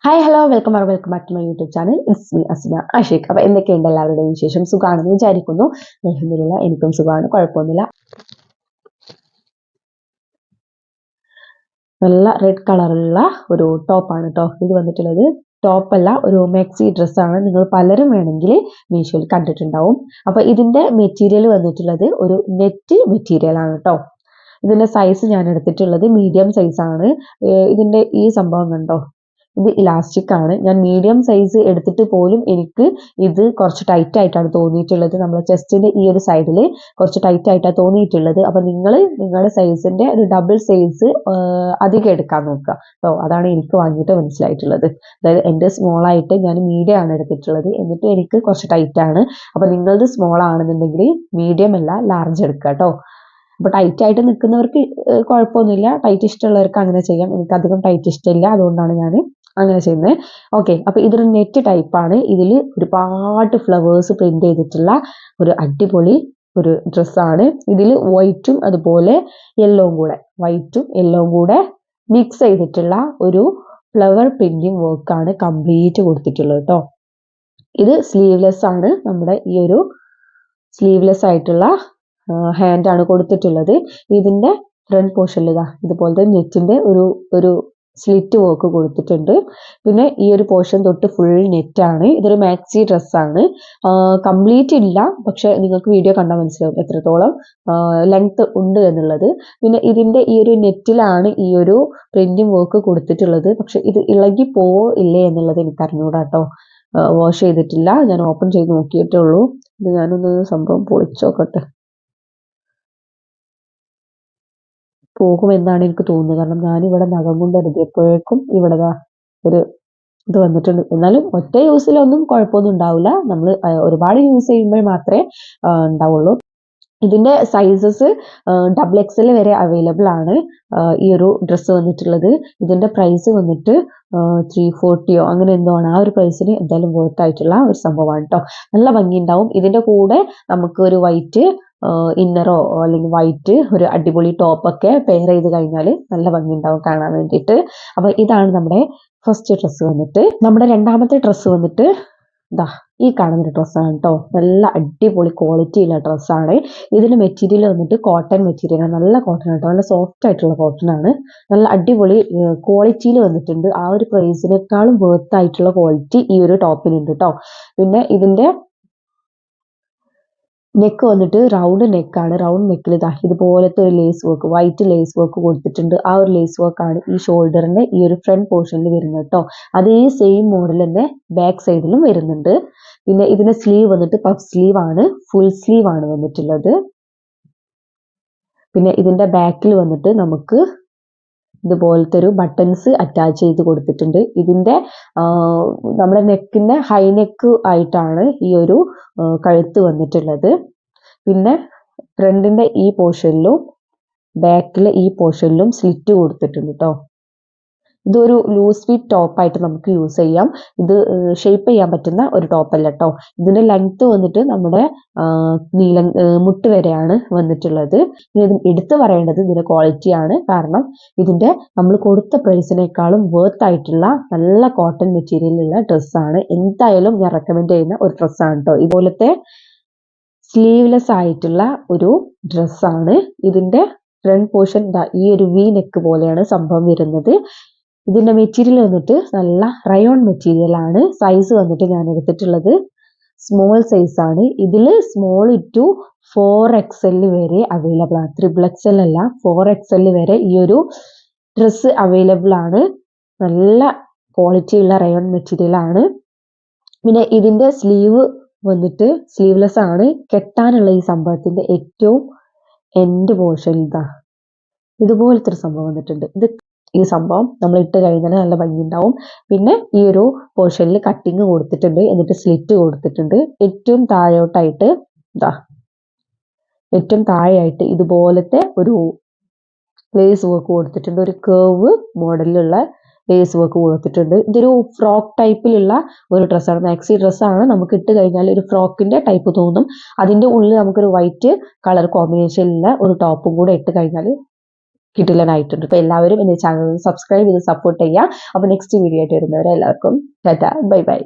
Hi hello welcome back to my YouTube channel. It's me Asna Ashiq. അപ്പോൾ എന്തൊക്കെയുണ്ട് എല്ലാവരുടെയും വിശേഷം? സുഖമാണെന്ന് വിചാരിക്കുന്നു. അൽഹംദുലില്ലാ എനിക്കും സുഖമാണ്, കുഴപ്പമൊന്നുമില്ല. നല്ല റെഡ് കളറുള്ള ഒരു ടോപ്പാണ് കേട്ടോ ഇത് വന്നിട്ടുള്ളത്. ടോപ്പല്ല, ഒരു മാക്സി ഡ്രസ്സാണ്. നിങ്ങൾ പലരും വേണമെങ്കിൽ മീഷോയിൽ കണ്ടിട്ടുണ്ടാവും. അപ്പോൾ ഇതിൻ്റെ മെറ്റീരിയൽ വന്നിട്ടുള്ളത് ഒരു നെറ്റ് മെറ്റീരിയൽ ആണ് കേട്ടോ. ഇതിൻ്റെ സൈസ് ഞാൻ എടുത്തിട്ടുള്ളത് മീഡിയം സൈസാണ്. ഇതിൻ്റെ ഈ സംഭവം കണ്ടോ, ഇത് ഇലാസ്റ്റിക് ആണ്. ഞാൻ മീഡിയം സൈസ് എടുത്തിട്ട് പോലും എനിക്ക് ഇത് കുറച്ച് ടൈറ്റ് ആയിട്ടാണ് തോന്നിയിട്ടുള്ളത്. നമ്മുടെ ചെസ്റ്റിന്റെ ഈ ഒരു സൈഡിൽ കുറച്ച് ടൈറ്റ് ആയിട്ടാണ് തോന്നിയിട്ടുള്ളത്. അപ്പൊ നിങ്ങൾ നിങ്ങളുടെ സൈസിന്റെ ഒരു ഡബിൾ സൈസ് അധികം എടുക്കാൻ നോക്കുക കേട്ടോ. അതാണ് എനിക്ക് വാങ്ങിയിട്ട് മനസ്സിലായിട്ടുള്ളത്. അതായത് എൻ്റെ സ്മോൾ ആയിട്ട് ഞാൻ മീഡിയം ആണ് എടുത്തിട്ടുള്ളത്, എന്നിട്ട് എനിക്ക് കുറച്ച് ടൈറ്റ് ആണ്. അപ്പൊ നിങ്ങളത് സ്മോൾ ആണെന്നുണ്ടെങ്കിൽ മീഡിയം അല്ല ലാർജ് എടുക്കുക കേട്ടോ. അപ്പോൾ ടൈറ്റ് ആയിട്ട് നിൽക്കുന്നവർക്ക് കുഴപ്പമൊന്നുമില്ല, ടൈറ്റ് ഇഷ്ടമുള്ളവർക്ക് അങ്ങനെ ചെയ്യാം. എനിക്ക് അധികം ടൈറ്റ് ഇഷ്ടമില്ല, അതുകൊണ്ടാണ് ഞാൻ അങ്ങനെ ചെയ്യുന്നത്. ഓക്കെ, അപ്പോൾ ഇതൊരു നെറ്റ് ടൈപ്പാണ്. ഇതിൽ ഒരുപാട് ഫ്ലവേഴ്സ് പ്രിന്റ് ചെയ്തിട്ടുള്ള ഒരു അടിപൊളി ഒരു ഡ്രസ്സാണ്. ഇതിൽ വൈറ്റും അതുപോലെ യെല്ലോവും കൂടെ മിക്സ് ചെയ്തിട്ടുള്ള ഒരു ഫ്ലവർ പ്രിന്റിങ് വർക്കാണ് കംപ്ലീറ്റ് കൊടുത്തിട്ടുള്ളത് കേട്ടോ. ഇത് സ്ലീവ്ലെസ് ആണ്. നമ്മുടെ ഈ ഒരു സ്ലീവ്ലെസ് ആയിട്ടുള്ള ഹാൻഡ് ആണ് കൊടുത്തിട്ടുള്ളത്. ഇതിന്റെ ഫ്രണ്ട് പോർഷനിൽ ഇതുപോലത്തെ നെറ്റിന്റെ ഒരു സ്ലിറ്റ് വർക്ക് കൊടുത്തിട്ടുണ്ട്. പിന്നെ ഈ ഒരു പോർഷൻ തൊട്ട് ഫുൾ നെറ്റ് ആണ്. ഇതൊരു മാക്സി ഡ്രസ്സാണ്. കംപ്ലീറ്റ് ഇല്ല, പക്ഷെ നിങ്ങൾക്ക് വീഡിയോ കണ്ടാൽ മനസ്സിലാവും എത്രത്തോളം ലെങ്ത് ഉണ്ട് എന്നുള്ളത്. പിന്നെ ഇതിന്റെ ഈ ഒരു നെറ്റിലാണ് ഈ ഒരു പ്രിന്റിംഗ് വർക്ക് കൊടുത്തിട്ടുള്ളത്. പക്ഷെ ഇത് ഇളകി ഇല്ലേ എന്നുള്ളത് എനിക്ക് അറിഞ്ഞൂടാ കേട്ടോ. വാഷ് ചെയ്തിട്ടില്ല, ഞാൻ ഓപ്പൺ ചെയ്ത് നോക്കിയിട്ടേ ഉള്ളൂ. ഇത് ഞാനൊന്ന് സംഭവം പൊളിച്ചു നോക്കട്ടെ. പോകുമെന്നാണ് എനിക്ക് തോന്നുന്നത്. കാരണം ഞാനിവിടെ നഖം കൊണ്ട് എഴുതിയപ്പോഴേക്കും ഇവിടെ ഒരു ഇത് വന്നിട്ടുണ്ട്. എന്നാലും ഒറ്റ യൂസിലൊന്നും കുഴപ്പമൊന്നും ഉണ്ടാവില്ല. നമ്മൾ ഒരുപാട് യൂസ് ചെയ്യുമ്പോൾ മാത്രമേ ഉണ്ടാവുള്ളൂ. ഇതിന്റെ സൈസസ് XXL വരെ അവൈലബിൾ ആണ്. ഈ ഒരു ഡ്രസ്സ് വന്നിട്ടുള്ളത്. ഇതിന്റെ പ്രൈസ് വന്നിട്ട് 340 അങ്ങനെ എന്തോ ആണ്. ആ ഒരു പ്രൈസിന് എന്തായാലും വർത്ത് ആയിട്ടുള്ള ഒരു സംഭവമാണ് കേട്ടോ. നല്ല ഭംഗി ഉണ്ടാവും. ഇതിന്റെ കൂടെ നമുക്ക് ഒരു വൈറ്റ് ഇന്നറോ അല്ലെങ്കിൽ വൈറ്റ് ഒരു അടിപൊളി ടോപ്പൊക്കെ പെയർ ചെയ്ത് കഴിഞ്ഞാൽ നല്ല ഭംഗി ഉണ്ടാവും കാണാൻ വേണ്ടിയിട്ട്. അപ്പൊ ഇതാണ് നമ്മുടെ ഫസ്റ്റ് ഡ്രസ്സ് വന്നിട്ട്. നമ്മുടെ രണ്ടാമത്തെ ഡ്രസ്സ് വന്നിട്ട് ഈ കാണുന്ന ഡ്രസ്സാണ് കേട്ടോ. നല്ല അടിപൊളി ക്വാളിറ്റി ഉള്ള ഡ്രസ്സാണ്. ഇതിന്റെ മെറ്റീരിയൽ വന്നിട്ട് കോട്ടൺ മെറ്റീരിയൽ ആണ്. നല്ല കോട്ടൺ കേട്ടോ, നല്ല സോഫ്റ്റ് ആയിട്ടുള്ള കോട്ടൺ ആണ്. നല്ല അടിപൊളി ക്വാളിറ്റിയിൽ വന്നിട്ടുണ്ട്. ആ ഒരു പ്രൈസിനേക്കാളും വർത്ത് ആയിട്ടുള്ള ക്വാളിറ്റി ഈ ഒരു ടോപ്പിനുണ്ട് കേട്ടോ. പിന്നെ ഇതിന്റെ നെക്ക് വന്നിട്ട് റൗണ്ട് നെക്കാണ്. റൗണ്ട് നെക്കിൽ ഇതുപോലത്തെ ഒരു lace work, white lace work കൊടുത്തിട്ടുണ്ട്. ആ ഒരു ലേസ് വർക്കാണ് ഈ ഷോൾഡറിന്റെ ഈ ഒരു ഫ്രണ്ട് പോർഷനിൽ വരുന്നത് കേട്ടോ. അതേ സെയിം മോഡൽ തന്നെ ബാക്ക് സൈഡിലും വരുന്നുണ്ട്. പിന്നെ ഇതിന്റെ സ്ലീവ് വന്നിട്ട് പഫ് സ്ലീവ് ആണ്, ഫുൾ സ്ലീവ് ആണ് വന്നിട്ടുള്ളത്. പിന്നെ ഇതിന്റെ ബാക്കിൽ വന്നിട്ട് നമുക്ക് ഇതുപോലത്തെ ഒരു ബട്ടൺസ് അറ്റാച്ച് ചെയ്ത് കൊടുത്തിട്ടുണ്ട്. ഇതിന്റെ നമ്മുടെ നെക്കിന്റെ ഹൈ നെക്ക് ആയിട്ടാണ് ഈ ഒരു കഴുത്ത് വന്നിട്ടുള്ളത്. പിന്നെ ഫ്രണ്ടിന്റെ ഈ പോർഷനിലും ബാക്കിലെ ഈ പോർഷനിലും സ്ലിറ്റ് കൊടുത്തിട്ടുണ്ട് കേട്ടോ. ഇതൊരു ലൂസ് ഫിറ്റ് ടോപ്പായിട്ട് നമുക്ക് യൂസ് ചെയ്യാം. ഇത് ഷേപ്പ് ചെയ്യാൻ പറ്റുന്ന ഒരു ടോപ്പല്ല കേട്ടോ. ഇതിന്റെ ലെങ്ത് വന്നിട്ട് നമ്മുടെ മുട്ട് വരെയാണ് വന്നിട്ടുള്ളത്. ഇത് എടുത്തു പറയേണ്ടത് ഇതിന്റെ ക്വാളിറ്റിയാണ്. കാരണം ഇതിന്റെ നമ്മൾ കൊടുത്ത പ്രൈസിനേക്കാളും വർത്ത് ആയിട്ടുള്ള നല്ല കോട്ടൺ മെറ്റീരിയലുള്ള ഡ്രസ്സാണ്. എന്തായാലും ഞാൻ റെക്കമെൻഡ് ചെയ്യുന്ന ഒരു ഡ്രസ്സാണ് കേട്ടോ. ഇതുപോലത്തെ സ്ലീവ്ലെസ് ആയിട്ടുള്ള ഒരു ഡ്രസ്സാണ്. ഇതിന്റെ ഫ്രണ്ട് പോർഷൻ ഈ ഒരു വി നെക്ക് പോലെയാണ് സംഭവം വരുന്നത്. ഇതിന്റെ മെറ്റീരിയൽ വന്നിട്ട് നല്ല റയോൺ മെറ്റീരിയൽ ആണ്. സൈസ് വന്നിട്ട് ഞാൻ എടുത്തിട്ടുള്ളത് സ്മോൾ സൈസ് ആണ്. ഇതിൽ സ്മോൾ ടു 4XL വരെ അവൈലബിൾ ആണ്. XXL അല്ല, 4XL വരെ ഈ ഒരു ഡ്രസ്സ് അവൈലബിൾ ആണ്. നല്ല ക്വാളിറ്റി ഉള്ള റയോൺ മെറ്റീരിയൽ ആണ്. പിന്നെ ഇതിന്റെ സ്ലീവ് വന്നിട്ട് സ്ലീവ്ലെസ് ആണ്. കെട്ടാനുള്ള ഈ സംഭവത്തിന്റെ ഏറ്റവും എൻഡ് പോർഷൻ ഇതുപോലത്തെ ഒരു സംഭവം വന്നിട്ടുണ്ട്. ഈ സംഭവം നമ്മൾ ഇട്ട് കഴിഞ്ഞാൽ നല്ല ഭംഗി ഉണ്ടാവും. പിന്നെ ഈ ഒരു പോർഷനിൽ കട്ടിങ് കൊടുത്തിട്ടുണ്ട്, എന്നിട്ട് സ്ലിറ്റ് കൊടുത്തിട്ടുണ്ട്. ഏറ്റവും താഴോട്ടായിട്ട് ഏറ്റവും താഴെയായിട്ട് ഇതുപോലത്തെ ഒരു ലേസ് വർക്ക് കൊടുത്തിട്ടുണ്ട്. ഒരു കേർവ് മോഡലിലുള്ള ലേസ് വർക്ക് കൊടുത്തിട്ടുണ്ട്. ഇതൊരു ഫ്രോക്ക് ടൈപ്പിലുള്ള ഒരു ഡ്രസ്സാണ്, മാക്സി ഡ്രസ്സാണ്. നമുക്ക് ഇട്ട് കഴിഞ്ഞാൽ ഒരു ഫ്രോക്കിന്റെ ടൈപ്പ് തോന്നും. അതിന്റെ ഉള്ളിൽ നമുക്കൊരു വൈറ്റ് കളർ കോമ്പിനേഷനിലുള്ള ഒരു ടോപ്പും കൂടെ ഇട്ട് കഴിഞ്ഞാൽ കിടിലനായിട്ടുണ്ട്. അപ്പോൾ എല്ലാവരും എൻ്റെ ചാനൽ സബ്സ്ക്രൈബ് ചെയ്ത് സപ്പോർട്ട് ചെയ്യുക. അപ്പോൾ നെക്സ്റ്റ് വീഡിയോ ആയിട്ട് വരുന്നവരെ എല്ലാവർക്കും ടാറ്റ ബൈ ബൈ.